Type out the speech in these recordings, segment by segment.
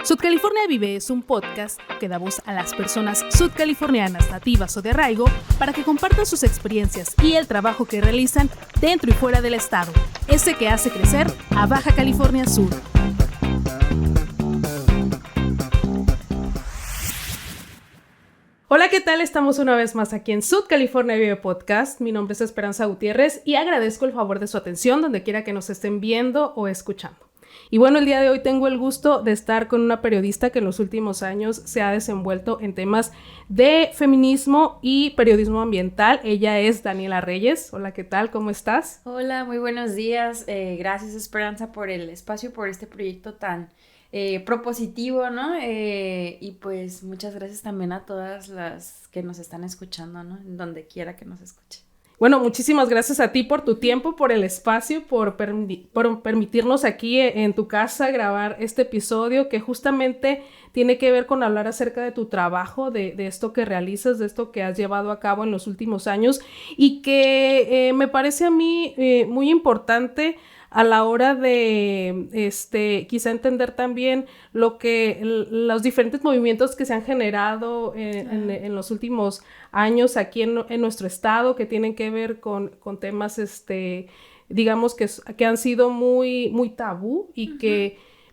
Sud California Vive es un podcast que da voz a las personas sudcalifornianas nativas o de arraigo para que compartan sus experiencias y el trabajo que realizan dentro y fuera del estado, ese que hace crecer a Baja California Sur. Hola, ¿qué tal? Estamos una vez más aquí en Sud California Vive Podcast. Mi nombre es Esperanza Gutiérrez y agradezco el favor de su atención donde quiera que nos estén viendo o escuchando. Y bueno, el día de hoy tengo el gusto de estar con una periodista que en los últimos años se ha desenvuelto en temas de feminismo y periodismo ambiental. Ella es Daniela Reyes. Hola, ¿qué tal? ¿Cómo estás? Hola, muy buenos días. Gracias, Esperanza, por el espacio, por este proyecto tan propositivo, ¿no? Y pues muchas gracias también a todas las que nos están escuchando, ¿no? En donde quiera que nos escuchen. Bueno, muchísimas gracias a ti por tu tiempo, por el espacio, por permitirnos aquí en tu casa grabar este episodio que justamente tiene que ver con hablar acerca de tu trabajo, de esto que realizas, de esto que has llevado a cabo en los últimos años y que me parece a mí muy importante a la hora de quizá entender también los diferentes movimientos que se han generado en los últimos años aquí en nuestro estado, que tienen que ver con temas, digamos, que han sido muy, muy tabú y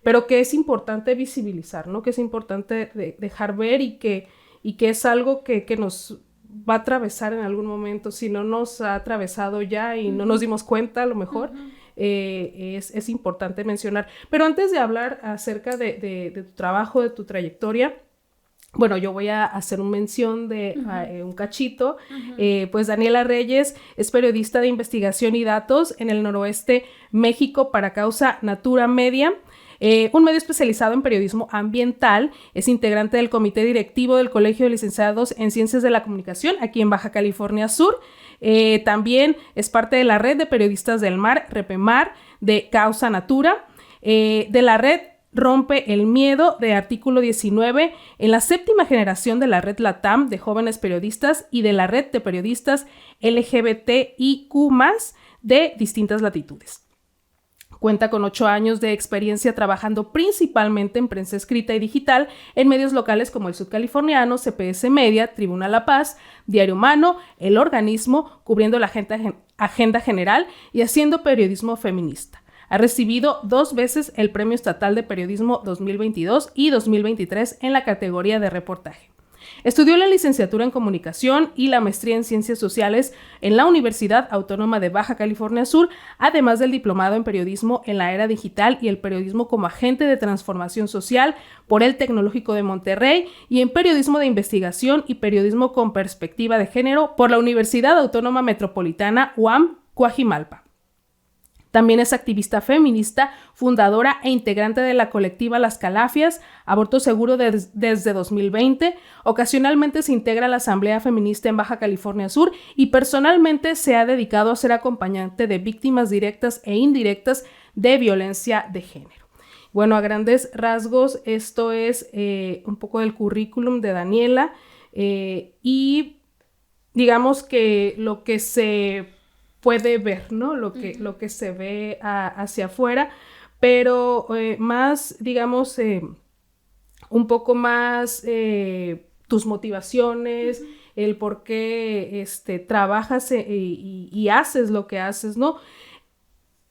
pero que es importante visibilizar, ¿no? Que es importante dejar ver y que es algo que nos va a atravesar en algún momento, si no nos ha atravesado ya y no nos dimos cuenta a lo mejor. Es importante mencionar. Pero antes de hablar acerca de tu trabajo, de tu trayectoria, bueno, yo voy a hacer una mención de un cachito. Pues Daniela Reyes es periodista de investigación y datos en el Noroeste México para Causa Natura Media. Un medio especializado en periodismo ambiental, es integrante del comité directivo del Colegio de Licenciados en Ciencias de la Comunicación aquí en Baja California Sur. También es parte de la red de periodistas del mar, Repemar, de Causa Natura, de la red Rompe el Miedo de Artículo 19, en la 7ª generación de la red LATAM de jóvenes periodistas y de la red de periodistas LGBTIQ+, de distintas latitudes. Cuenta con 8 años de experiencia trabajando principalmente en prensa escrita y digital en medios locales como el Sud Californiano, CPS Media, Tribuna La Paz, Diario Humano, El Organismo, cubriendo la agenda general y haciendo periodismo feminista. Ha recibido 2 veces el Premio Estatal de Periodismo 2022 y 2023 en la categoría de reportaje. Estudió la licenciatura en Comunicación y la maestría en Ciencias Sociales en la Universidad Autónoma de Baja California Sur, además del diplomado en Periodismo en la Era Digital y el Periodismo como Agente de Transformación Social por el Tecnológico de Monterrey y en Periodismo de Investigación y Periodismo con Perspectiva de Género por la Universidad Autónoma Metropolitana UAM Coajimalpa. También es activista feminista, fundadora e integrante de la colectiva Las Calafias, Aborto Seguro desde 2020. Ocasionalmente se integra a la Asamblea Feminista en Baja California Sur y personalmente se ha dedicado a ser acompañante de víctimas directas e indirectas de violencia de género. Bueno, a grandes rasgos, esto es un poco del currículum de Daniela y digamos que lo que se puede ver, ¿no? Lo que se ve hacia afuera, pero más, digamos, un poco más tus motivaciones, el por qué trabajas y haces lo que haces, ¿no?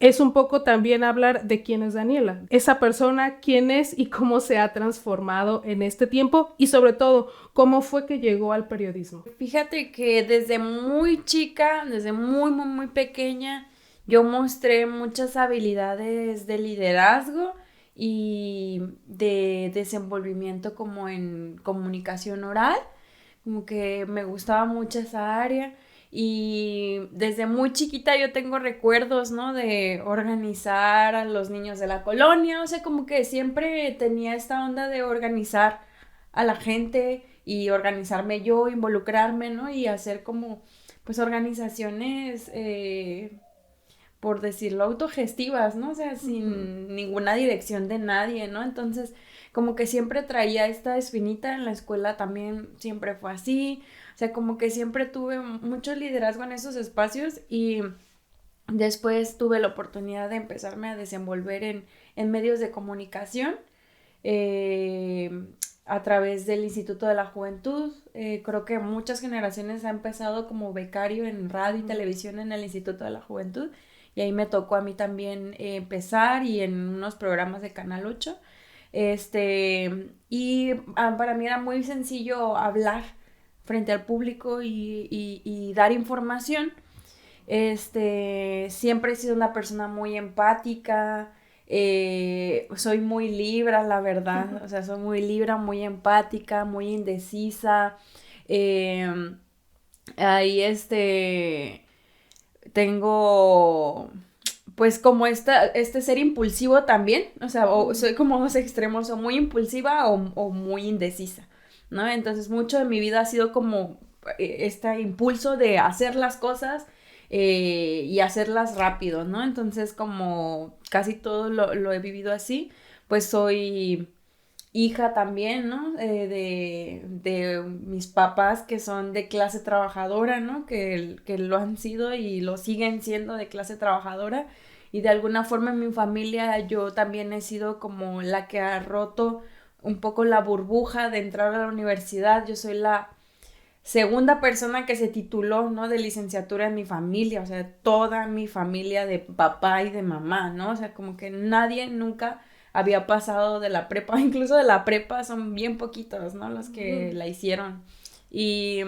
Es un poco también hablar de quién es Daniela, esa persona, quién es y cómo se ha transformado en este tiempo y sobre todo, cómo fue que llegó al periodismo. Fíjate que desde muy chica, desde muy, muy, muy pequeña, yo mostré muchas habilidades de liderazgo y de desenvolvimiento como en comunicación oral, como que me gustaba mucho esa área. Y desde muy chiquita yo tengo recuerdos, ¿no? De organizar a los niños de la colonia, o sea, como que siempre tenía esta onda de organizar a la gente y organizarme yo, involucrarme, ¿no? Y hacer como, pues, organizaciones, por decirlo, autogestivas, ¿no? O sea, sin ninguna dirección de nadie, ¿no? Entonces, como que siempre traía esta espinita en la escuela, también siempre fue así. O sea, como que siempre tuve mucho liderazgo en esos espacios y después tuve la oportunidad de empezarme a desenvolver en medios de comunicación a través del Instituto de la Juventud. Creo que muchas generaciones han empezado como becario en radio y televisión en el Instituto de la Juventud, y ahí me tocó a mí también empezar, y en unos programas de Canal 8. Para mí era muy sencillo hablar frente al público y dar información. Siempre he sido una persona muy empática, soy muy libra, la verdad, o sea, soy muy libra, muy empática, muy indecisa. eh, Ahí tengo pues como este ser impulsivo también, o sea, o soy como dos extremos, o muy impulsiva o muy indecisa, ¿no? Entonces mucho de mi vida ha sido como este impulso de hacer las cosas y hacerlas rápido, ¿no? Entonces como casi todo lo he vivido así, pues soy hija también, ¿no? De mis papás que son de clase trabajadora, ¿no? Que lo han sido y lo siguen siendo de clase trabajadora. Y de alguna forma en mi familia yo también he sido como la que ha roto un poco la burbuja de entrar a la universidad. Yo soy la segunda persona que se tituló, ¿no? De licenciatura en mi familia, o sea, toda mi familia de papá y de mamá, ¿no? O sea, como que nadie nunca había pasado de la prepa, incluso de la prepa son bien poquitos, ¿no? Los que la hicieron. Y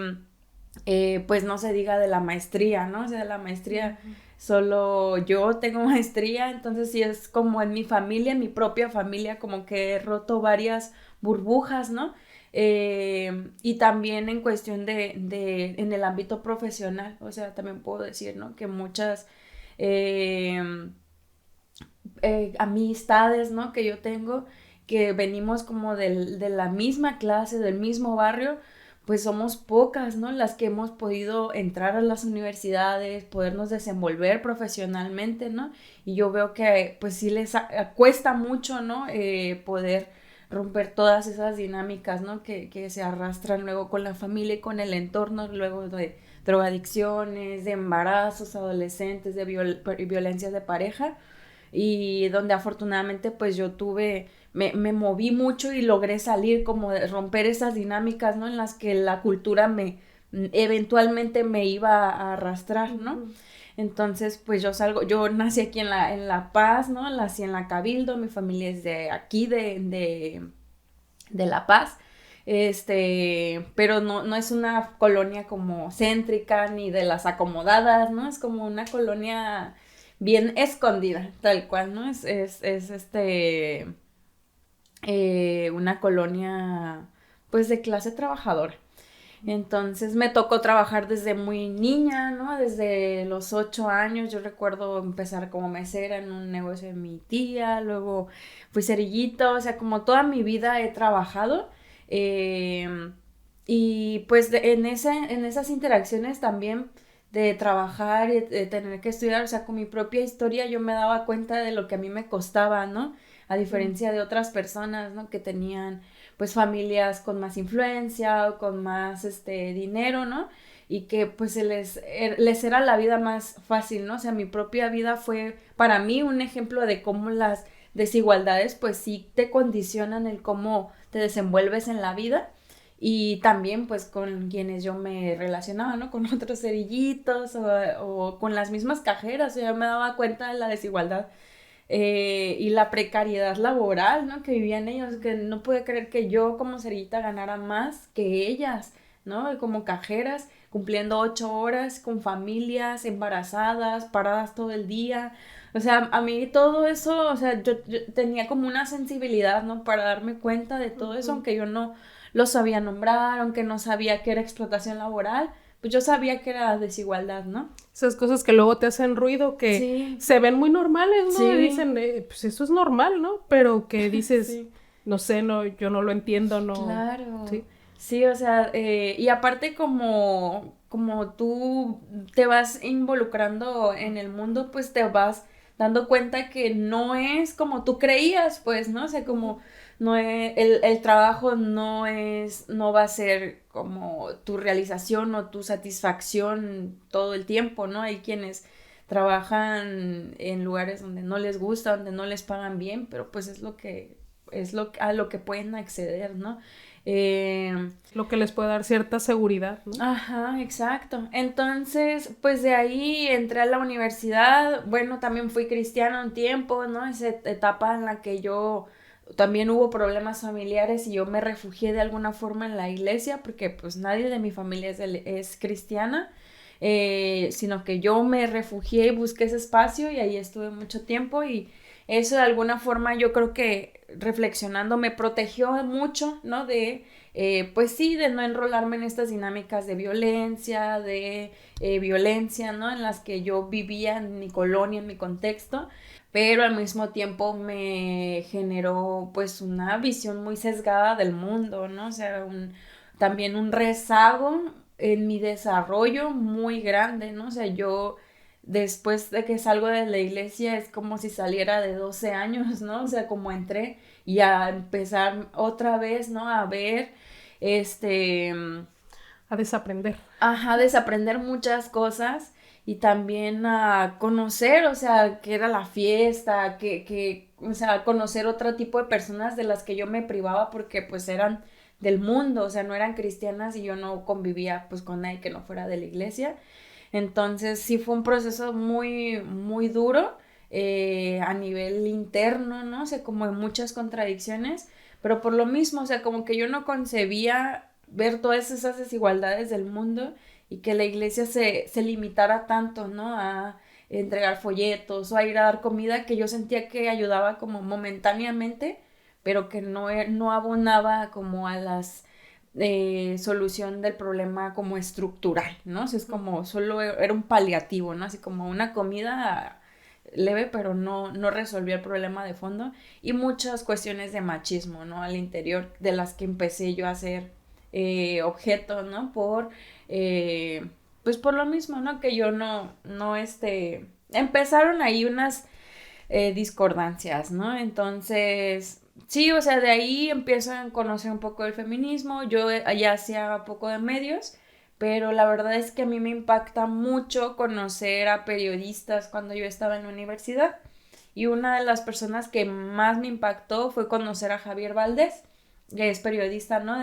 pues no se diga de la maestría, ¿no? O sea, de la maestría solo yo tengo maestría, entonces sí es como en mi familia, en mi propia familia, como que he roto varias burbujas, ¿no? Y también en cuestión en el ámbito profesional, o sea, también puedo decir, ¿no? Que muchas eh, amistades, ¿no? Que yo tengo, que venimos como de la misma clase, del mismo barrio, pues somos pocas, ¿no? Las que hemos podido entrar a las universidades, podernos desenvolver profesionalmente, ¿no? Y yo veo que pues sí cuesta mucho, ¿no? Poder romper todas esas dinámicas, ¿no? Que se arrastran luego con la familia y con el entorno, luego de drogadicciones, de embarazos adolescentes, de violencias de pareja, y donde afortunadamente pues yo me moví mucho y logré salir como de romper esas dinámicas, ¿no? En las que la cultura eventualmente me iba a arrastrar, ¿no? Entonces, pues yo nací aquí en La Paz, ¿no? Nací en La Cabildo, mi familia es de aquí, de La Paz. Pero no es una colonia como céntrica ni de las acomodadas, ¿no? Es como una colonia bien escondida, tal cual, ¿no? Una colonia, pues, de clase trabajadora. Entonces me tocó trabajar desde muy niña, ¿no? Desde los 8 años. Yo recuerdo empezar como mesera en un negocio de mi tía, luego fui cerillito, o sea, como toda mi vida he trabajado. eh, y pues en esas interacciones también de trabajar y de tener que estudiar, o sea, con mi propia historia yo me daba cuenta de lo que a mí me costaba, ¿no? A diferencia de otras personas, ¿no? Que tenían pues familias con más influencia o con más dinero, ¿no? Y que pues les era la vida más fácil, ¿no? O sea, mi propia vida fue para mí un ejemplo de cómo las desigualdades pues sí te condicionan el cómo te desenvuelves en la vida, y también pues con quienes yo me relacionaba, ¿no? Con otros cerillitos o con las mismas cajeras, o sea, yo me daba cuenta de la desigualdad y la precariedad laboral, ¿no? Que vivían ellos, que no pude creer que yo como cerillita ganara más que ellas, ¿no? Como cajeras, cumpliendo 8 horas, con familias, embarazadas, paradas todo el día. O sea, a mí todo eso, o sea, yo tenía como una sensibilidad, ¿no? Para darme cuenta de todo eso, aunque yo no lo sabía nombrar, aunque no sabía qué era explotación laboral, pues yo sabía que era desigualdad, ¿no? Esas cosas que luego te hacen ruido, que Sí, se ven muy normales, ¿no? Y sí, dicen, pues eso es normal, ¿no? Pero que dices, sí. no sé, no, yo no lo entiendo, no. Claro, Sí. sí, o sea, y aparte como tú te vas involucrando en el mundo, pues te vas dando cuenta que no es como tú creías, pues, ¿no? O sea, como no es, el trabajo no va a ser como tu realización o tu satisfacción todo el tiempo, ¿no? Hay quienes trabajan en lugares donde no les gusta, donde no les pagan bien, pero pues es lo que es a lo que pueden acceder, ¿no? Lo que les puede dar cierta seguridad, ¿no? Ajá, exacto. Entonces, pues de ahí entré a la universidad. Bueno, también fui cristiana un tiempo, ¿no? Esa etapa en la que yo también hubo problemas familiares y yo me refugié de alguna forma en la iglesia porque pues nadie de mi familia es cristiana, sino que yo me refugié y busqué ese espacio y ahí estuve mucho tiempo y eso de alguna forma yo creo que reflexionando me protegió mucho, ¿no? Pues sí, de no enrolarme en estas dinámicas de violencia, ¿no? En las que yo vivía en mi colonia, en mi contexto, pero al mismo tiempo me generó pues una visión muy sesgada del mundo, ¿no? O sea, también un rezago en mi desarrollo muy grande, ¿no? O sea, yo después de que salgo de la iglesia es como si saliera de 12 años, ¿no? O sea, como entré y a empezar otra vez, ¿no? A ver, este, A desaprender. ajá, desaprender muchas cosas y también a conocer, o sea, qué era la fiesta, o sea, conocer otro tipo de personas de las que yo me privaba porque pues eran del mundo, o sea, no eran cristianas y yo no convivía pues con nadie que no fuera de la iglesia. Entonces sí fue un proceso muy, muy duro a nivel interno, ¿no? O sea, como en muchas contradicciones, pero por lo mismo, o sea, como que yo no concebía ver todas esas desigualdades del mundo y que la iglesia se limitara tanto, ¿no? A entregar folletos o a ir a dar comida que yo sentía que ayudaba como momentáneamente, pero que no abonaba como a las solución del problema como estructural, ¿no? O sea, es como solo era un paliativo, ¿no? Así como una comida leve, pero no resolvió el problema de fondo. Y muchas cuestiones de machismo, ¿no? Al interior de las que empecé yo a ser objeto, ¿no? Pues por lo mismo, ¿no? Que yo empezaron ahí unas discordancias, ¿no? Entonces, sí, o sea, de ahí empiezo a conocer un poco el feminismo, yo ya hacía poco de medios, pero la verdad es que a mí me impacta mucho conocer a periodistas cuando yo estaba en la universidad. Y una de las personas que más me impactó fue conocer a Javier Valdés, que es periodista, ¿no?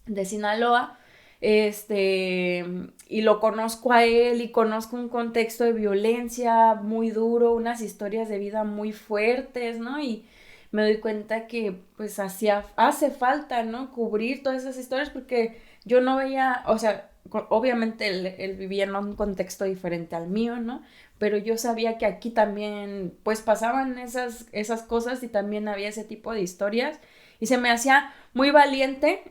De Sinaloa, y lo conozco a él y conozco un contexto de violencia muy duro, unas historias de vida muy fuertes, ¿no? Y me doy cuenta que pues hace falta, ¿no? Cubrir todas esas historias porque yo no veía, o sea, obviamente él vivía en un contexto diferente al mío, ¿no? Pero yo sabía que aquí también pues pasaban esas cosas y también había ese tipo de historias y se me hacía muy valiente,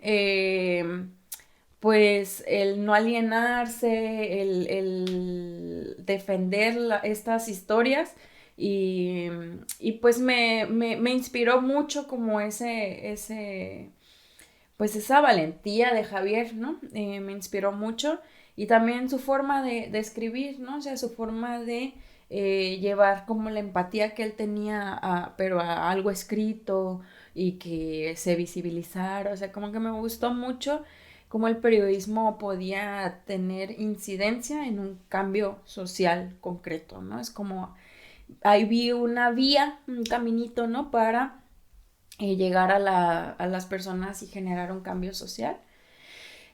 pues el no alienarse, el defender estas historias y pues me inspiró mucho como pues esa valentía de Javier, ¿no? Me inspiró mucho y también su forma de escribir, ¿no? O sea, su forma de llevar como la empatía que él tenía, pero a algo escrito y que se visibilizara, o sea, como que me gustó mucho cómo el periodismo podía tener incidencia en un cambio social concreto, ¿no? Es como, ahí vi una vía, un caminito, ¿no? Para llegar a las personas y generar un cambio social.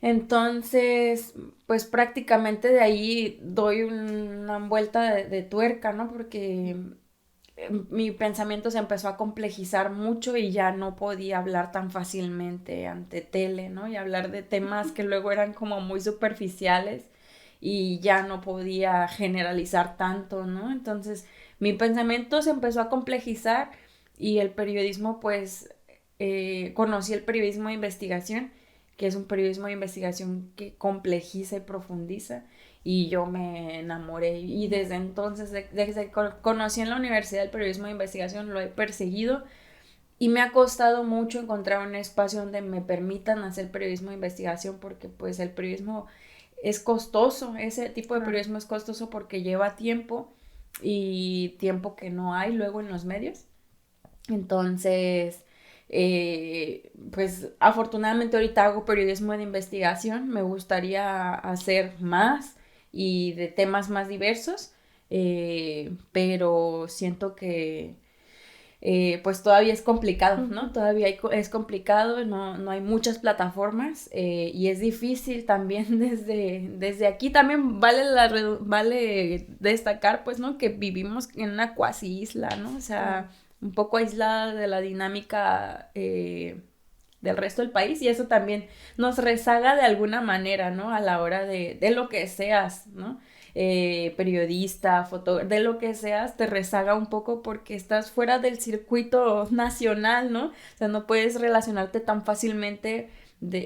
Entonces, pues prácticamente de ahí doy una vuelta de tuerca, ¿no? Porque mi pensamiento se empezó a complejizar mucho y ya no podía hablar tan fácilmente ante tele, ¿no? Y hablar de temas que luego eran como muy superficiales y ya no podía generalizar tanto, ¿no? Entonces, mi pensamiento se empezó a complejizar y el periodismo, pues, conocí el periodismo de investigación, que es un periodismo de investigación que complejiza y profundiza y yo me enamoré y desde entonces, desde que conocí en la universidad el periodismo de investigación, lo he perseguido y me ha costado mucho encontrar un espacio donde me permitan hacer periodismo de investigación porque pues el periodismo es costoso, ese tipo de periodismo es costoso porque lleva tiempo y tiempo que no hay luego en los medios. Entonces, pues afortunadamente ahorita hago periodismo de investigación, me gustaría hacer más y de temas más diversos, pero siento pues todavía es complicado, ¿no? Todavía es complicado, no hay muchas plataformas y es difícil también desde aquí. También vale destacar, pues, ¿no? Que vivimos en una cuasi isla, ¿no? O sea, un poco aislada de la dinámica del resto del país y eso también nos rezaga de alguna manera, ¿no? A la hora de lo que seas, ¿no? Periodista, fotógrafo, de lo que seas, te rezaga un poco porque estás fuera del circuito nacional, ¿no? O sea, no puedes relacionarte tan fácilmente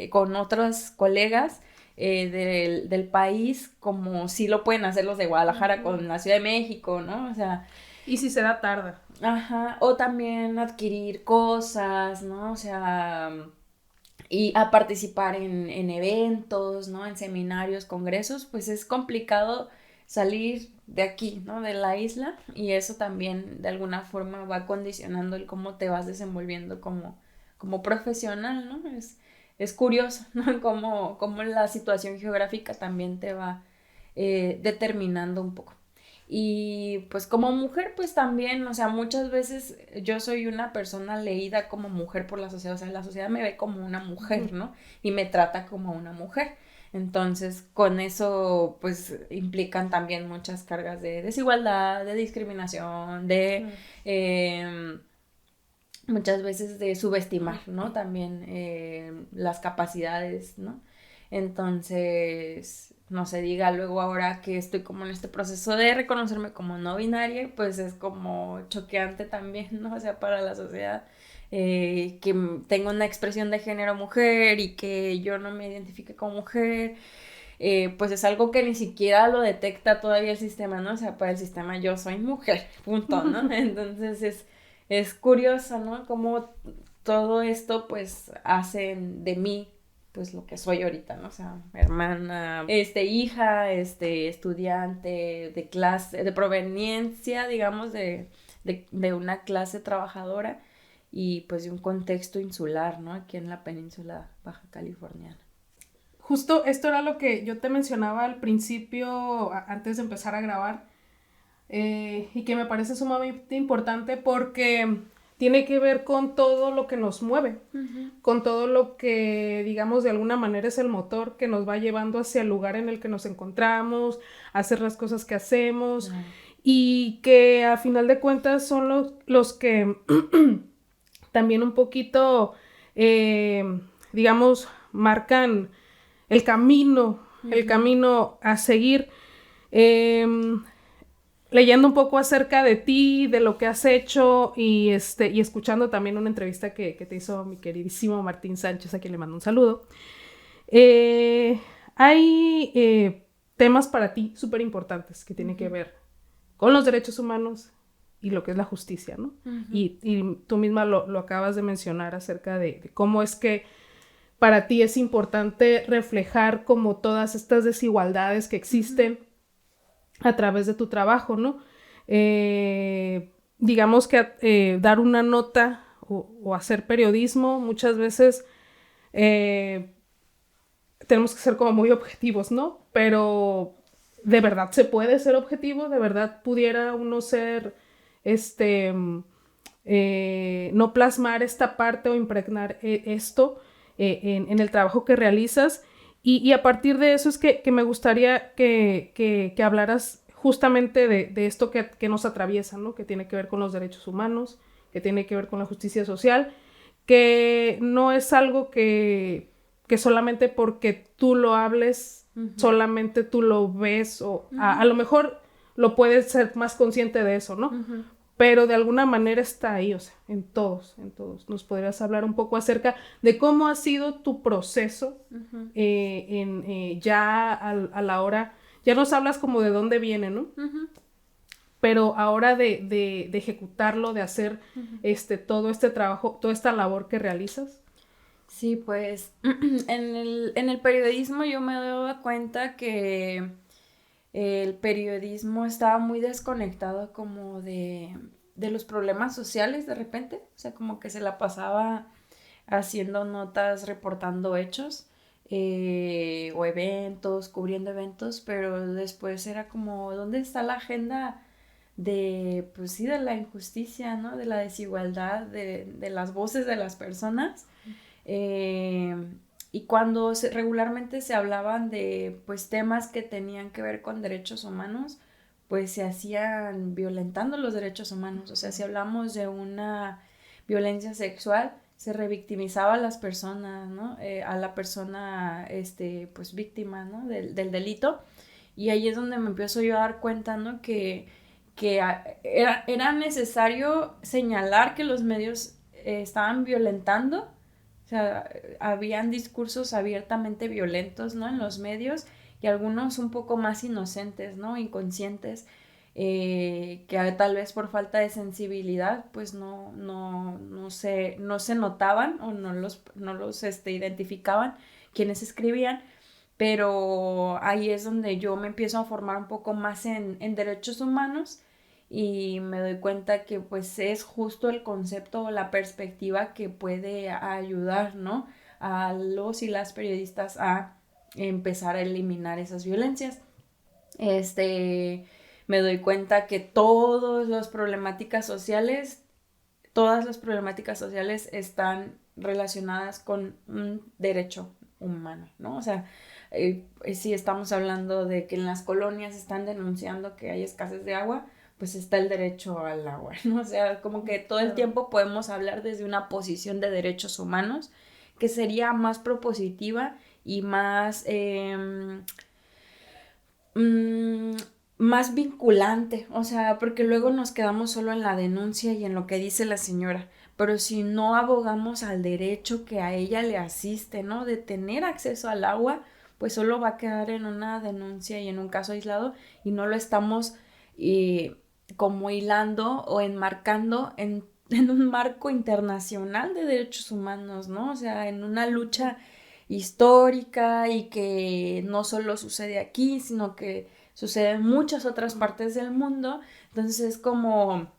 con otros colegas del país como sí lo pueden hacer los de Guadalajara con la Ciudad de México, ¿no? O sea... Y si se da tarde. Ajá, o también adquirir cosas, ¿no? O sea, y a participar en eventos, ¿no? En seminarios, congresos, pues es complicado salir de aquí, ¿no? De la isla y eso también de alguna forma va condicionando el cómo te vas desenvolviendo como profesional, ¿no? Es curioso, ¿no? Cómo la situación geográfica también te va determinando un poco. Y pues como mujer, pues también, o sea, muchas veces yo soy una persona leída como mujer por la sociedad, o sea, la sociedad me ve como una mujer, ¿no? Y me trata como una mujer. Entonces, con eso, pues, implican también muchas cargas de desigualdad, de discriminación, muchas veces de subestimar, ¿no? También las capacidades, ¿no? Entonces, no se diga luego ahora que estoy como en este proceso de reconocerme como no binaria, pues es como choqueante también, ¿no? O sea, para la sociedad, que tengo una expresión de género mujer y que yo no me identifique como mujer, pues es algo que ni siquiera lo detecta todavía el sistema, ¿no? O sea, para el sistema yo soy mujer, punto, ¿no? Entonces es curioso, ¿no? Cómo todo esto pues hace de mí pues lo que soy ahorita, ¿no? O sea, hermana, hija, estudiante de clase, de proveniencia, digamos, de una clase trabajadora y pues de un contexto insular, ¿no? Aquí en la península baja californiana. Justo esto era lo que yo te mencionaba al principio, antes de empezar a grabar, y que me parece sumamente importante porque tiene que ver con todo lo que nos mueve, con todo lo que, digamos, de alguna manera es el motor que nos va llevando hacia el lugar en el que nos encontramos, a hacer las cosas que hacemos, y que a final de cuentas son los que también un poquito, digamos, marcan el camino a seguir. Leyendo un poco acerca de ti, de lo que has hecho y escuchando también una entrevista que te hizo mi queridísimo Martín Sánchez, a quien le mando un saludo. Hay temas para ti súper importantes que tienen que ver con los derechos humanos y lo que es la justicia, ¿no? Y tú misma lo acabas de mencionar acerca de cómo es que para ti es importante reflejar como todas estas desigualdades que existen a través de tu trabajo, ¿no? Digamos que dar una nota o hacer periodismo, muchas veces tenemos que ser como muy objetivos, ¿no? Pero ¿de verdad se puede ser objetivo? ¿De verdad pudiera uno ser, no plasmar esta parte o impregnar esto en el trabajo que realizas? Y a partir de eso es que me gustaría que hablaras justamente de esto que nos atraviesa, ¿no? Que tiene que ver con los derechos humanos, que tiene que ver con la justicia social, que no es algo que solamente porque tú lo hables, solamente tú lo ves, o a lo mejor lo puedes ser más consciente de eso, ¿no? Pero de alguna manera está ahí, o sea, en todos. ¿Nos podrías hablar un poco acerca de cómo ha sido tu proceso ya a la hora, ya nos hablas como de dónde viene, ¿no? Pero ahora de ejecutarlo, de hacer todo este trabajo, toda esta labor que realizas? Sí, pues en el periodismo yo me daba cuenta que el periodismo estaba muy desconectado como de los problemas sociales de repente, o sea, como que se la pasaba haciendo notas, reportando hechos o eventos, cubriendo eventos, pero después era como, ¿dónde está la agenda pues sí, de la injusticia, ¿no? De la desigualdad, de las voces de las personas. Y cuando regularmente se hablaban de, pues, temas que tenían que ver con derechos humanos, pues se hacían violentando los derechos humanos. O sea, si hablamos de una violencia sexual, se revictimizaba a las personas, ¿no? A la persona, pues, víctima, ¿no? Del delito. Y ahí es donde me empiezo yo a dar cuenta, ¿no? Que era necesario señalar que los medios estaban violentando, o sea, habían discursos abiertamente violentos, ¿no? En los medios, y algunos un poco más inocentes, ¿no? Inconscientes, que tal vez por falta de sensibilidad, pues no se notaban o no los identificaban quienes escribían. Pero ahí es donde yo me empiezo a formar un poco más en derechos humanos y me doy cuenta que pues es justo el concepto o la perspectiva que puede ayudar, ¿no? A los y las periodistas a empezar a eliminar esas violencias. Me doy cuenta que todas las problemáticas sociales están relacionadas con un derecho humano, ¿no? O sea, si estamos hablando de que en las colonias están denunciando que hay escasez de agua, pues está el derecho al agua, ¿no? O sea, como que todo el tiempo podemos hablar desde una posición de derechos humanos que sería más propositiva y más mm, más vinculante, o sea, porque luego nos quedamos solo en la denuncia y en lo que dice la señora, pero si no abogamos al derecho que a ella le asiste, ¿no? De tener acceso al agua, pues solo va a quedar en una denuncia y en un caso aislado y no lo estamos eh, como hilando o enmarcando en un marco internacional de derechos humanos, ¿no? O sea, en una lucha histórica y que no solo sucede aquí, sino que sucede en muchas otras partes del mundo. Entonces es como,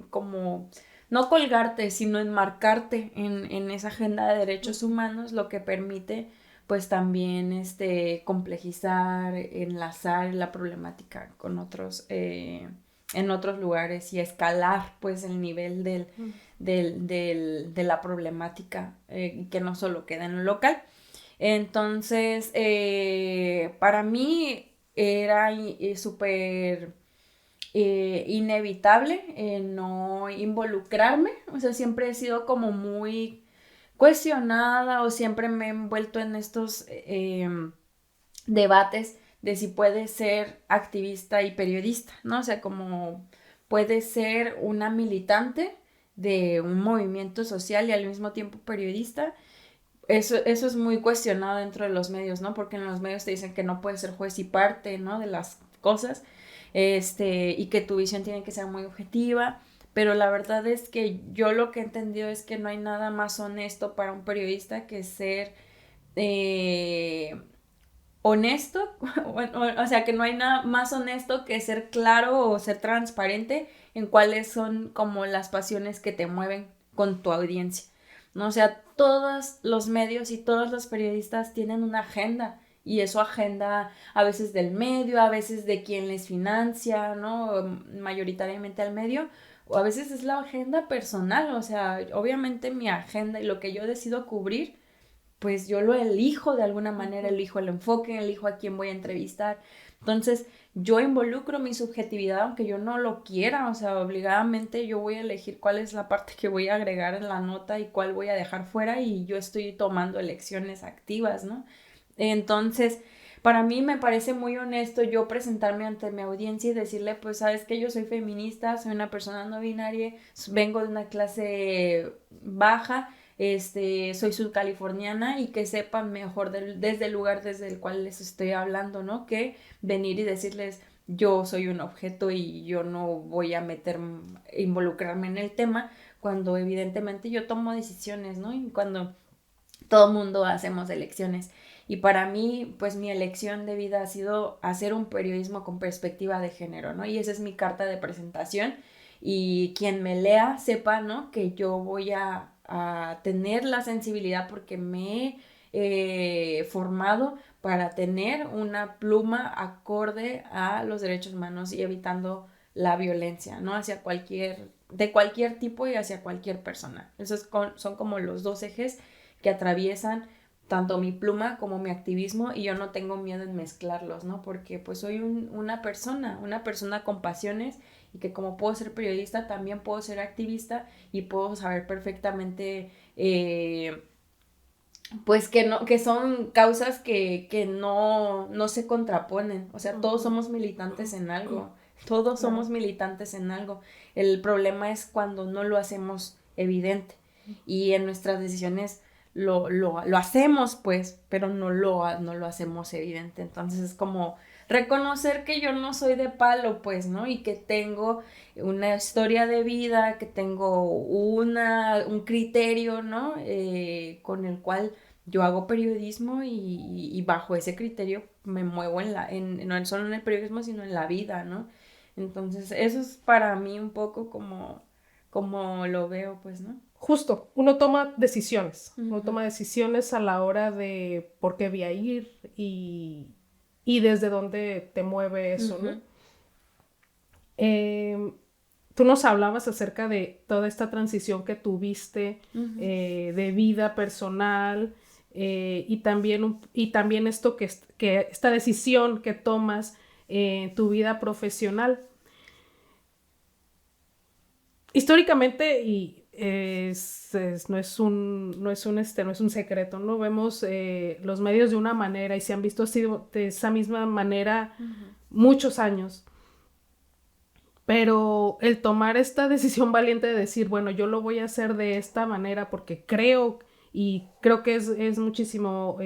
como no colgarte, sino enmarcarte en esa agenda de derechos humanos, lo que permite pues también complejizar, enlazar la problemática con otros en otros lugares y escalar pues el nivel de la problemática, que no solo queda en lo local. Entonces, para mí era súper inevitable no involucrarme, o sea, siempre he sido como muy cuestionada o siempre me he envuelto en estos debates de si puede ser activista y periodista, ¿no? O sea, como puede ser una militante de un movimiento social y al mismo tiempo periodista. Eso es muy cuestionado dentro de los medios, ¿no? Porque en los medios te dicen que no puedes ser juez y parte, ¿no? De las cosas, y que tu visión tiene que ser muy objetiva, pero la verdad es que yo lo que he entendido es que no hay nada más honesto para un periodista que ser eh, honesto, o sea, que no hay nada más honesto que ser claro o ser transparente en cuáles son como las pasiones que te mueven con tu audiencia, ¿no? O sea, todos los medios y todos los periodistas tienen una agenda y es su agenda a veces del medio, a veces de quien les financia, ¿no? Mayoritariamente al medio, o a veces es la agenda personal, o sea, obviamente mi agenda y lo que yo decido cubrir pues yo lo elijo de alguna manera, elijo el enfoque, elijo a quién voy a entrevistar. Entonces, yo involucro mi subjetividad, aunque yo no lo quiera, o sea, obligadamente yo voy a elegir cuál es la parte que voy a agregar en la nota y cuál voy a dejar fuera y yo estoy tomando elecciones activas, ¿no? Entonces, para mí me parece muy honesto yo presentarme ante mi audiencia y decirle, pues, sabes que yo soy feminista, soy una persona no binaria, vengo de una clase baja, soy sudcaliforniana y que sepan mejor desde el lugar desde el cual les estoy hablando, ¿no? Que venir y decirles, yo soy un objeto y yo no voy a involucrarme en el tema, cuando evidentemente yo tomo decisiones, ¿no? Y cuando todo mundo hacemos elecciones. Y para mí, pues mi elección de vida ha sido hacer un periodismo con perspectiva de género, ¿no? Y esa es mi carta de presentación. Y quien me lea sepa, ¿no? Que yo voy a tener la sensibilidad porque me he formado para tener una pluma acorde a los derechos humanos y evitando la violencia, ¿no? De cualquier tipo y hacia cualquier persona. Esos son como los dos ejes que atraviesan tanto mi pluma como mi activismo, y yo no tengo miedo en mezclarlos, ¿no? Porque pues soy una persona con pasiones, y que como puedo ser periodista, también puedo ser activista y puedo saber perfectamente pues que son causas que no se contraponen. O sea, todos somos militantes en algo. Todos somos militantes en algo. El problema es cuando no lo hacemos evidente. Y en nuestras decisiones lo hacemos, pues, pero no lo hacemos evidente. Entonces es como reconocer que yo no soy de palo, pues, ¿no? Y que tengo una historia de vida, que tengo un criterio, ¿no? Con el cual yo hago periodismo, y bajo ese criterio me muevo no solo en el periodismo, sino en la vida, ¿no? Entonces, eso es para mí un poco como lo veo, pues, ¿no? Justo, uno toma decisiones. Uno toma decisiones a la hora de por qué voy a ir y desde dónde te mueve eso, ¿no? Tú nos hablabas acerca de toda esta transición que tuviste de vida personal, y también esto que esta decisión que tomas en tu vida profesional. Históricamente, y no es un secreto, ¿no? Vemos los medios de una manera y se han visto así de esa misma manera muchos años. Pero el tomar esta decisión valiente de decir, bueno, yo lo voy a hacer de esta manera porque creo que es muchísimo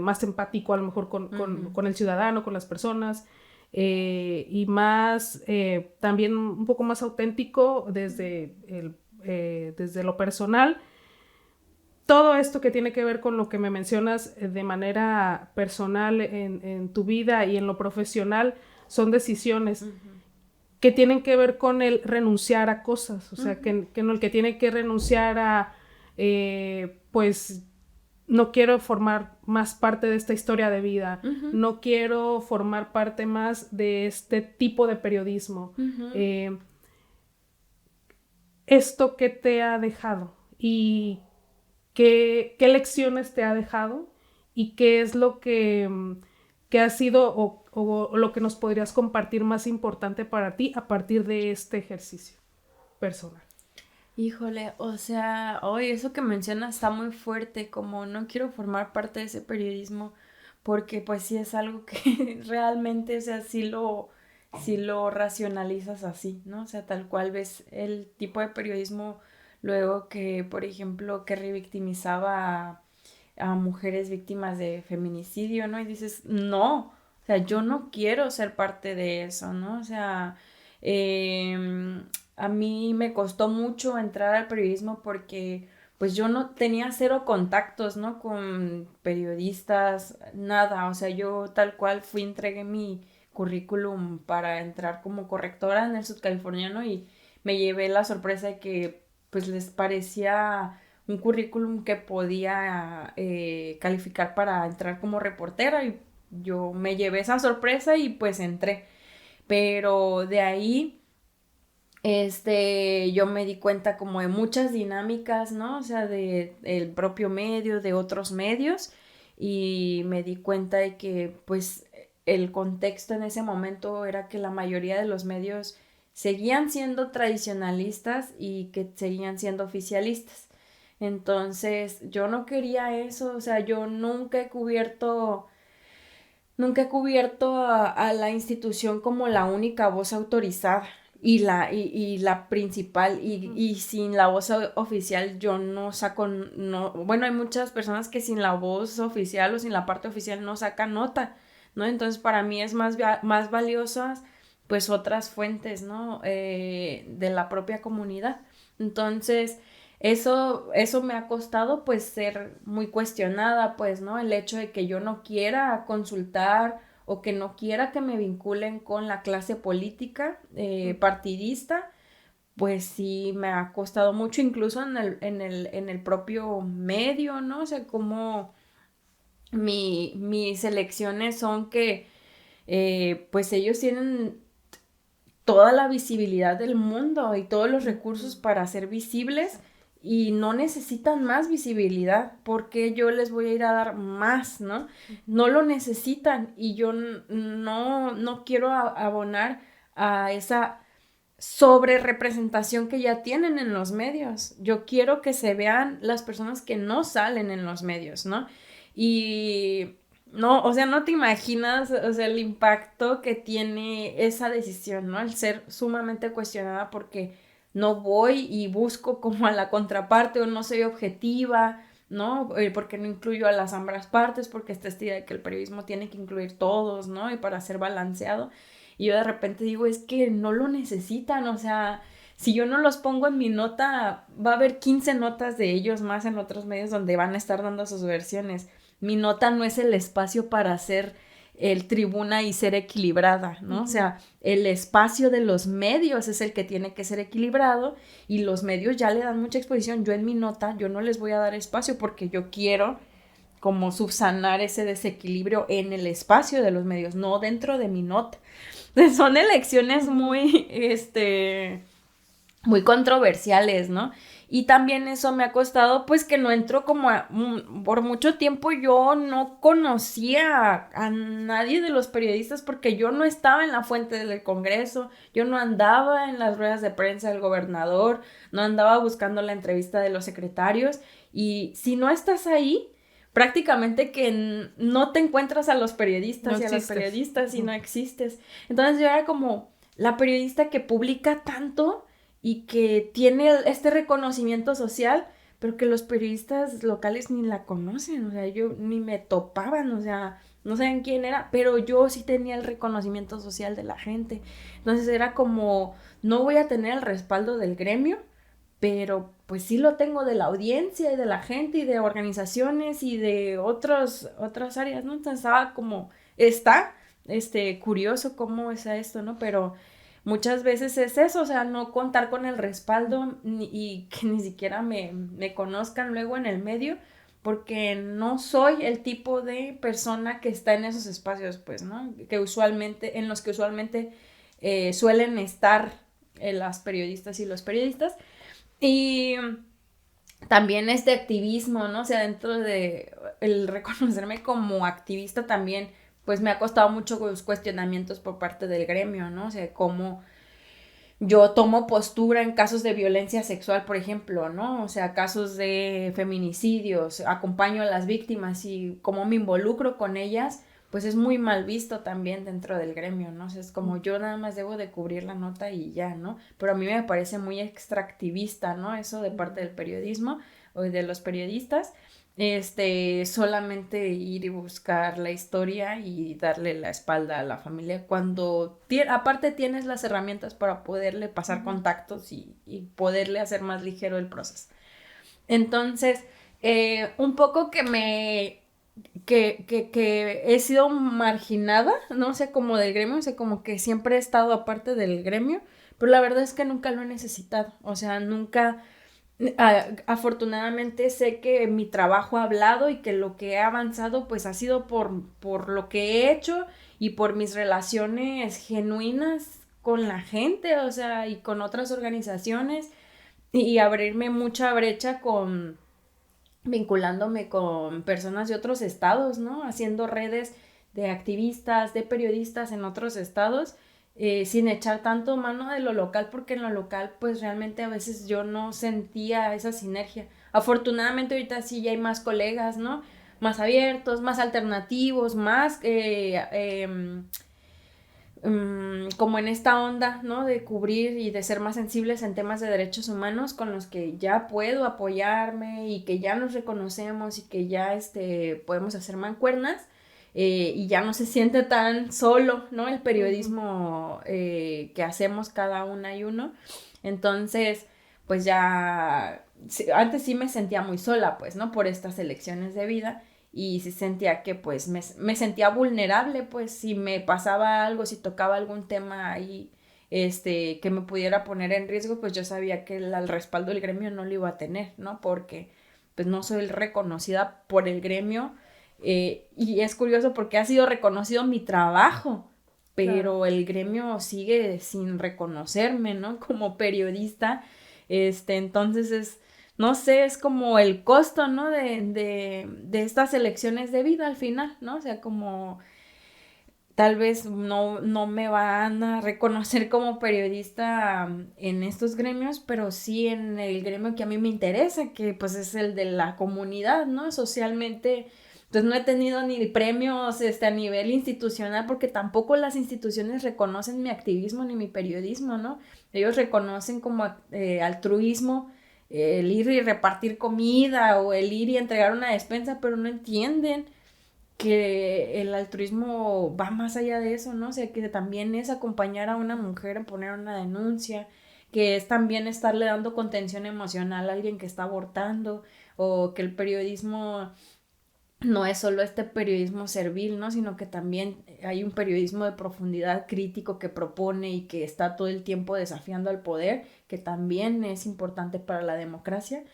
más empático a lo mejor con el ciudadano, con las personas, y más también un poco más auténtico desde lo personal. Todo esto que tiene que ver con lo que me mencionas de manera personal en tu vida y en lo profesional son decisiones que tienen que ver con el renunciar a cosas, o sea, que el que tiene que renunciar a, pues, no quiero formar más parte de esta historia de vida, no quiero formar parte más de este tipo de periodismo. ¿Esto qué te ha dejado? ¿Y qué lecciones te ha dejado? ¿Y qué es lo que ha sido o lo que nos podrías compartir más importante para ti a partir de este ejercicio personal? Híjole, o sea, hoy eso que mencionas está muy fuerte, como no quiero formar parte de ese periodismo, porque pues sí es algo que realmente, o sea, sí lo racionalizas así, ¿no? O sea, tal cual ves el tipo de periodismo luego que, por ejemplo, que revictimizaba a mujeres víctimas de feminicidio, ¿no? Y dices, no, o sea, yo no quiero ser parte de eso, ¿no? O sea, a mí me costó mucho entrar al periodismo porque pues yo no tenía cero contactos, ¿no? Con periodistas, nada, o sea, yo tal cual entregué mi currículum para entrar como correctora en el Sudcaliforniano, y me llevé la sorpresa de que pues les parecía un currículum que podía calificar para entrar como reportera, y yo me llevé esa sorpresa y pues entré. Pero de ahí, yo me di cuenta como de muchas dinámicas, ¿no? O sea, de el propio medio, de otros medios, y me di cuenta de que pues el contexto en ese momento era que la mayoría de los medios seguían siendo tradicionalistas y que seguían siendo oficialistas. Entonces, yo no quería eso, o sea, yo nunca he cubierto a la institución como la única voz autorizada y la principal, y sin la voz oficial yo no saco, no, bueno, hay muchas personas que sin la voz oficial o sin la parte oficial no sacan nota, ¿no? Entonces para mí es más valiosas pues otras fuentes, ¿no? De la propia comunidad. Entonces eso me ha costado pues ser muy cuestionada, pues, ¿no? El hecho de que yo no quiera consultar o que no quiera que me vinculen con la clase política partidista, pues sí me ha costado mucho, incluso en el propio medio, ¿no? O sea, mis elecciones son que pues ellos tienen toda la visibilidad del mundo y todos los recursos para ser visibles y no necesitan más visibilidad porque yo les voy a ir a dar más, ¿no? No lo necesitan y yo no quiero abonar a esa sobre representación que ya tienen en los medios. Yo quiero que se vean las personas que no salen en los medios, ¿no? Y no, o sea, no te imaginas, o sea, el impacto que tiene esa decisión, ¿no? El ser sumamente cuestionada porque no voy y busco como a la contraparte o no soy objetiva, ¿no? Porque no incluyo a las ambas partes, porque está esta idea de que el periodismo tiene que incluir todos, ¿no? Y para ser balanceado. Y yo de repente digo, es que no lo necesitan, o sea, si yo no los pongo en mi nota, va a haber 15 notas de ellos más en otros medios donde van a estar dando sus versiones. Mi nota no es el espacio para ser el tribuna y ser equilibrada, ¿no? O sea, el espacio de los medios es el que tiene que ser equilibrado y los medios ya le dan mucha exposición. Yo en mi nota, yo no les voy a dar espacio porque yo quiero como subsanar ese desequilibrio en el espacio de los medios, no dentro de mi nota. Son elecciones muy controversiales, ¿no? Y también eso me ha costado, pues, que no entro como por mucho tiempo yo no conocía a nadie de los periodistas porque yo no estaba en la fuente del Congreso, yo no andaba en las ruedas de prensa del gobernador, no andaba buscando la entrevista de los secretarios, y si no estás ahí, prácticamente que no te encuentras a los periodistas y a las periodistas y no existes. Entonces yo era como la periodista que publica tanto y que tiene este reconocimiento social, pero que los periodistas locales ni la conocen, o sea, yo ni me topaban, o sea, no saben quién era, pero yo sí tenía el reconocimiento social de la gente. Entonces era como, no voy a tener el respaldo del gremio, pero pues sí lo tengo de la audiencia y de la gente y de organizaciones y de otras áreas, ¿no? Entonces estaba como, curioso cómo es esto, ¿no? Pero muchas veces es eso, o sea, no contar con el respaldo y que ni siquiera me conozcan luego en el medio, porque no soy el tipo de persona que está en esos espacios, pues, ¿no? En los que usualmente suelen estar las periodistas y los periodistas. Y también este activismo, ¿no? O sea, dentro de el reconocerme como activista también, pues me ha costado mucho los cuestionamientos por parte del gremio, ¿no? O sea, cómo yo tomo postura en casos de violencia sexual, por ejemplo, ¿no? O sea, casos de feminicidios, acompaño a las víctimas y cómo me involucro con ellas, pues es muy mal visto también dentro del gremio, ¿no? O sea, es como yo nada más debo de cubrir la nota y ya, ¿no? Pero a mí me parece muy extractivista, ¿no? Eso de parte del periodismo o de los periodistas, solamente ir y buscar la historia y darle la espalda a la familia cuando aparte tienes las herramientas para poderle pasar contactos y poderle hacer más ligero el proceso. Entonces, un poco que he sido marginada, no sé, como del gremio, o sea, como que siempre he estado aparte del gremio, pero la verdad es que nunca lo he necesitado, o sea, nunca. Afortunadamente sé que mi trabajo ha hablado y que lo que he avanzado pues ha sido por lo que he hecho y por mis relaciones genuinas con la gente, o sea, y con otras organizaciones y abrirme mucha brecha vinculándome con personas de otros estados, ¿no? Haciendo redes de activistas, de periodistas en otros estados, sin echar tanto mano de lo local, porque en lo local pues realmente a veces yo no sentía esa sinergia. Afortunadamente ahorita sí ya hay más colegas, ¿no? Más abiertos, más alternativos, más como en esta onda, ¿no? De cubrir y de ser más sensibles en temas de derechos humanos con los que ya puedo apoyarme y que ya nos reconocemos y que ya podemos hacer mancuernas y ya no se siente tan solo, ¿no? El periodismo que hacemos cada una y uno. Entonces, pues ya, antes sí me sentía muy sola, pues, ¿no? Por estas elecciones de vida y sí sentía que pues me sentía vulnerable, pues si me pasaba algo, si tocaba algún tema ahí, que me pudiera poner en riesgo, pues yo sabía que el respaldo del gremio no lo iba a tener, ¿no? Porque pues no soy reconocida por el gremio Y es curioso porque ha sido reconocido mi trabajo, pero Claro. el gremio sigue sin reconocerme, ¿no? Como periodista. Entonces no sé, es como el costo, ¿no? De estas elecciones de vida al final, ¿no? O sea, como tal vez no me van a reconocer como periodista en estos gremios, pero sí en el gremio que a mí me interesa, que pues es el de la comunidad, ¿no? Socialmente, pues no he tenido ni premios a nivel institucional, porque tampoco las instituciones reconocen mi activismo ni mi periodismo, ¿no? Ellos reconocen como altruismo el ir y repartir comida o el ir y entregar una despensa, pero no entienden que el altruismo va más allá de eso, ¿no? O sea, que también es acompañar a una mujer a poner una denuncia, que es también estarle dando contención emocional a alguien que está abortando, o que el periodismo no es solo este periodismo servil, ¿no? Sino que también hay un periodismo de profundidad crítico que propone y que está todo el tiempo desafiando al poder, que también es importante para la democracia.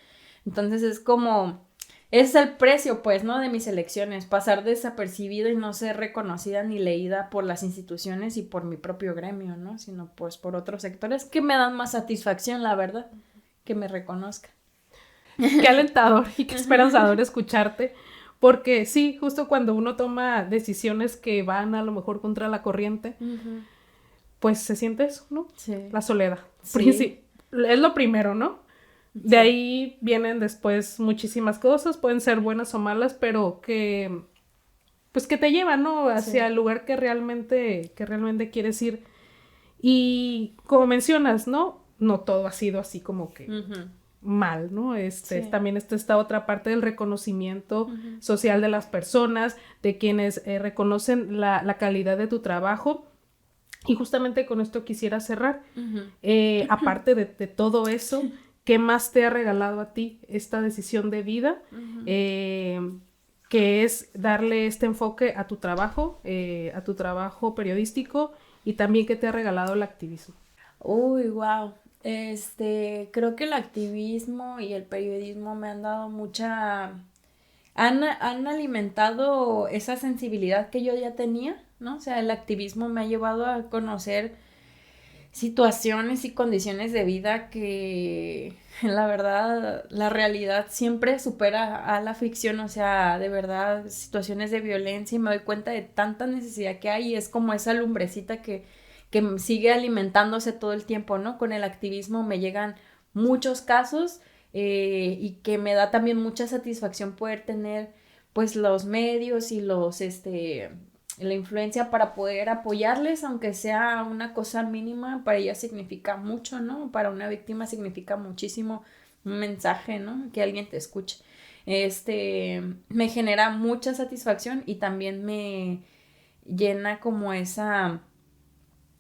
Entonces es como, es el precio, pues, ¿no? De mis elecciones, pasar desapercibida y no ser reconocida ni leída por las instituciones y por mi propio gremio, ¿no? Sino pues por otros sectores que me dan más satisfacción, la verdad, que me reconozcan. Qué alentador y qué esperanzador escucharte, porque sí, justo cuando uno toma decisiones que van a lo mejor contra la corriente, Ujú. pues se siente eso, ¿no? Sí, La soledad. sí, Es lo primero, ¿no? De sí, ahí vienen después muchísimas cosas, pueden ser buenas o malas, pero pues que te llevan, ¿no? Hacia sí. el lugar que realmente quieres ir. Y como mencionas, ¿no? No todo ha sido así como que Ujú. mal, ¿no? Sí. También está esta otra parte del reconocimiento Ujú. social de las personas, de quienes reconocen la calidad de tu trabajo. Y justamente con esto quisiera cerrar. Ujú. Aparte de todo eso, ¿qué más te ha regalado a ti esta decisión de vida? Ujú. Eh, que es darle este enfoque a tu trabajo periodístico y también qué te ha regalado el activismo. Uy, wow. Creo que el activismo y el periodismo me han dado han alimentado esa sensibilidad que yo ya tenía, ¿no? O sea, el activismo me ha llevado a conocer situaciones y condiciones de vida que, la verdad, la realidad siempre supera a la ficción, o sea, de verdad, situaciones de violencia y me doy cuenta de tanta necesidad que hay y es como esa lumbrecita que sigue alimentándose todo el tiempo, ¿no? Con el activismo me llegan muchos casos y que me da también mucha satisfacción poder tener pues los medios y la influencia para poder apoyarles, aunque sea una cosa mínima, para ella significa mucho, ¿no? Para una víctima significa muchísimo un mensaje, ¿no? Que alguien te escuche. Me genera mucha satisfacción y también me llena como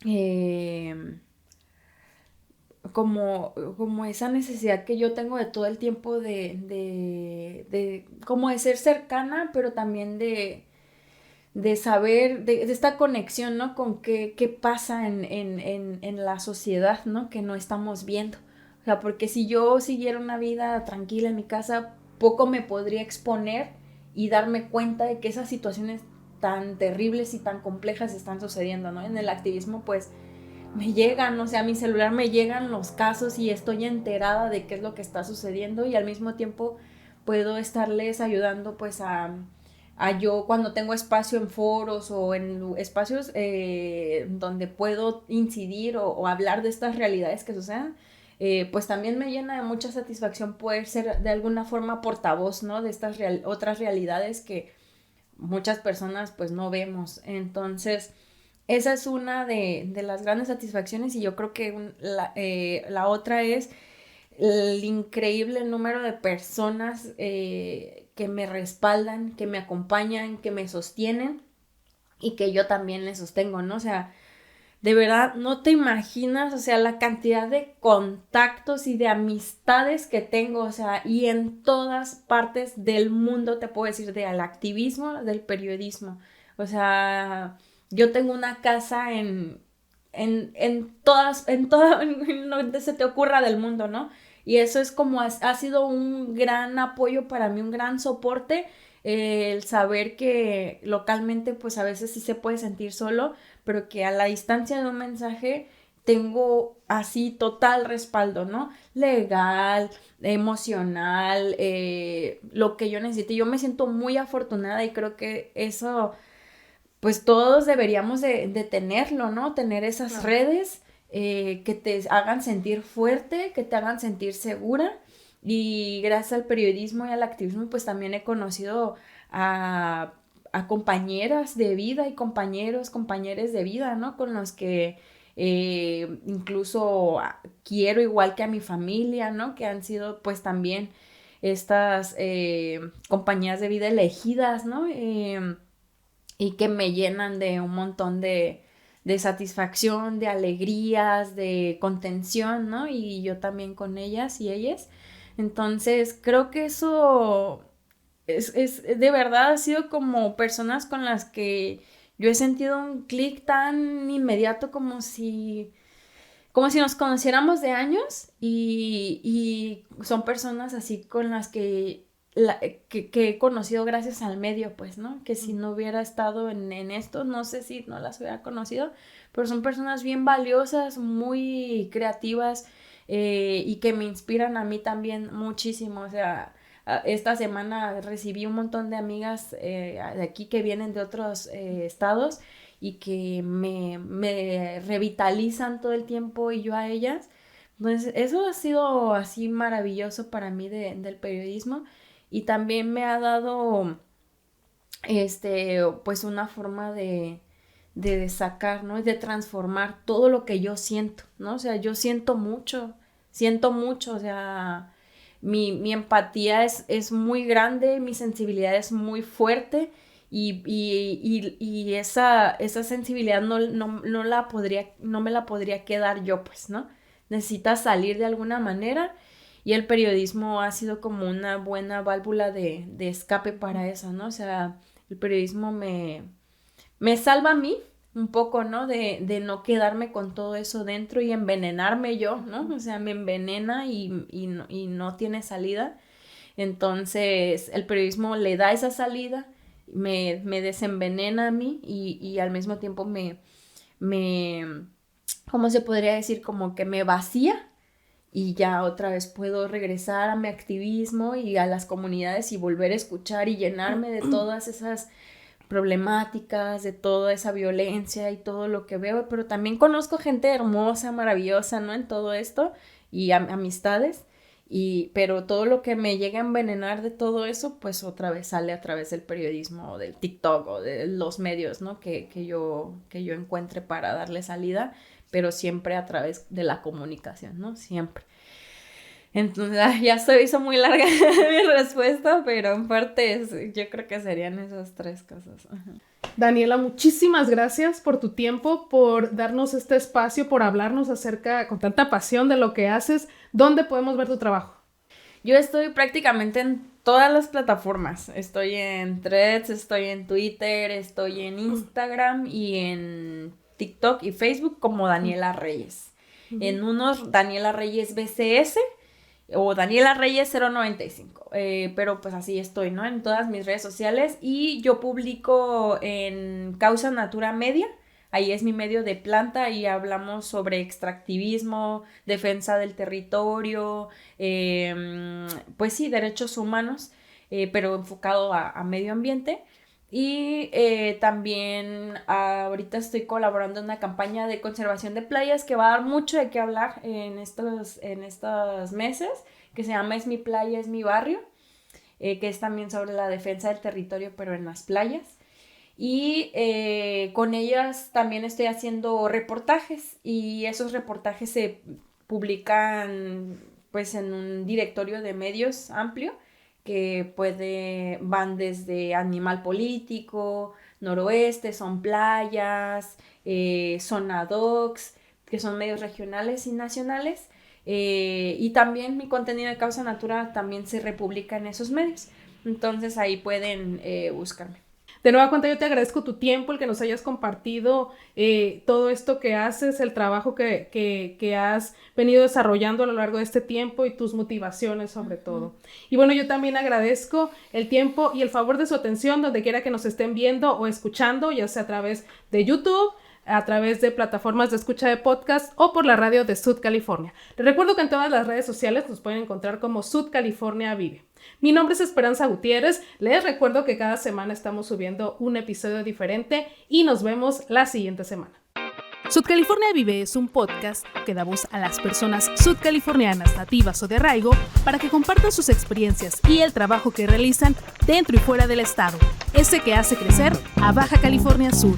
eh, como esa necesidad que yo tengo de todo el tiempo como de ser cercana, pero también de saber, de esta conexión, ¿no? Con qué pasa en la sociedad, ¿no? Que no estamos viendo. O sea, porque si yo siguiera una vida tranquila en mi casa, poco me podría exponer y darme cuenta de que esas situaciones tan terribles y tan complejas están sucediendo, ¿no? En el activismo, pues, me llegan, o sea, a mi celular me llegan los casos y estoy enterada de qué es lo que está sucediendo y al mismo tiempo puedo estarles ayudando, pues, a yo cuando tengo espacio en foros o en espacios donde puedo incidir o hablar de estas realidades que suceden, pues también me llena de mucha satisfacción poder ser de alguna forma portavoz, ¿no? De estas otras realidades que muchas personas pues no vemos. Entonces, esa es una de las grandes satisfacciones y yo creo que la otra es el increíble número de personas que me respaldan, que me acompañan, que me sostienen y que yo también les sostengo, ¿no? O sea, de verdad, no te imaginas, o sea, la cantidad de contactos y de amistades que tengo, o sea, y en todas partes del mundo, te puedo decir, del activismo, del periodismo. O sea, yo tengo una casa en toda, en donde se te ocurra del mundo, ¿no? Y eso es como ha sido un gran apoyo para mí, un gran soporte el saber que localmente pues a veces sí se puede sentir solo, pero que a la distancia de un mensaje tengo así total respaldo, ¿no? Legal, emocional, lo que yo necesite. Yo me siento muy afortunada y creo que eso, pues todos deberíamos de tenerlo, ¿no? Tener esas Claro. redes que te hagan sentir fuerte, que te hagan sentir segura. Y gracias al periodismo y al activismo, pues también he conocido a, a compañeras de vida y compañeros de vida, ¿no? Con los que incluso quiero igual que a mi familia, ¿no? Que han sido pues también estas compañías de vida elegidas, ¿no? Y que me llenan de un montón de satisfacción, de alegrías, de contención, ¿no? Y yo también con ellas y ellas. Entonces, creo que eso es de verdad ha sido como personas con las que yo he sentido un clic tan inmediato como si nos conociéramos de años y son personas así con las que he conocido gracias al medio, pues, ¿no? Que si no hubiera estado en esto, no sé si no las hubiera conocido, pero son personas bien valiosas, muy creativas y que me inspiran a mí también muchísimo, o sea, esta semana recibí un montón de amigas de aquí que vienen de otros estados y que me revitalizan todo el tiempo y yo a ellas. Entonces, eso ha sido así maravilloso para mí del periodismo y también me ha dado, pues una forma de sacar, ¿no? Y de transformar todo lo que yo siento, ¿no? O sea, yo siento mucho, o sea, mi empatía es muy grande, mi sensibilidad es muy fuerte y esa sensibilidad no me la podría quedar yo, pues, ¿no? Necesita salir de alguna manera y el periodismo ha sido como una buena válvula de escape para eso, ¿no? O sea, el periodismo me salva a mí un poco, ¿no? De no quedarme con todo eso dentro y envenenarme yo, ¿no? O sea, me envenena y no tiene salida. Entonces, el periodismo le da esa salida, me desenvenena a mí y al mismo tiempo me, ¿cómo se podría decir? Como que me vacía y ya otra vez puedo regresar a mi activismo y a las comunidades y volver a escuchar y llenarme de todas esas problemáticas, de toda esa violencia y todo lo que veo, pero también conozco gente hermosa, maravillosa, ¿no? En todo esto y amistades, pero todo lo que me llega a envenenar de todo eso, pues otra vez sale a través del periodismo o del TikTok o de los medios, ¿no? Que yo encuentre para darle salida, pero siempre a través de la comunicación, ¿no? Siempre. Entonces, ya se hizo muy larga mi respuesta, pero en parte yo creo que serían esas tres cosas. Ajá. Daniela, muchísimas gracias por tu tiempo, por darnos este espacio, por hablarnos acerca con tanta pasión de lo que haces. ¿Dónde podemos ver tu trabajo? Yo estoy prácticamente en todas las plataformas. Estoy en Threads, estoy en Twitter, estoy en Instagram y en TikTok y Facebook como Daniela Reyes. En unos Daniela Reyes BCS o Daniela Reyes 095. Pero pues así estoy, ¿no? En todas mis redes sociales y yo publico en Causa Natura Media. Ahí es mi medio de planta y hablamos sobre extractivismo, defensa del territorio, pues sí, derechos humanos, pero enfocado a medio ambiente. Y también ahorita estoy colaborando en una campaña de conservación de playas que va a dar mucho de qué hablar en estos meses, que se llama Es mi playa, es mi barrio, que es también sobre la defensa del territorio, pero en las playas. Y con ellas también estoy haciendo reportajes y esos reportajes se publican pues en un directorio de medios amplio que van desde Animal Político, Noroeste, Son Playas, Zona Docs, que son medios regionales y nacionales. Y también mi contenido de Causa Natura también se republica en esos medios. Entonces ahí pueden buscarme. De nueva cuenta, yo te agradezco tu tiempo, el que nos hayas compartido todo esto que haces, el trabajo que has venido desarrollando a lo largo de este tiempo y tus motivaciones sobre todo. Y bueno, yo también agradezco el tiempo y el favor de su atención donde quiera que nos estén viendo o escuchando, ya sea a través de YouTube, a través de plataformas de escucha de podcast o por la radio de Sud California. Les recuerdo que en todas las redes sociales nos pueden encontrar como Sud California Vive. Mi nombre es Esperanza Gutiérrez, les recuerdo que cada semana estamos subiendo un episodio diferente y nos vemos la siguiente semana. Sud California Vive es un podcast que da voz a las personas sudcalifornianas nativas o de arraigo para que compartan sus experiencias y el trabajo que realizan dentro y fuera del estado, ese que hace crecer a Baja California Sur.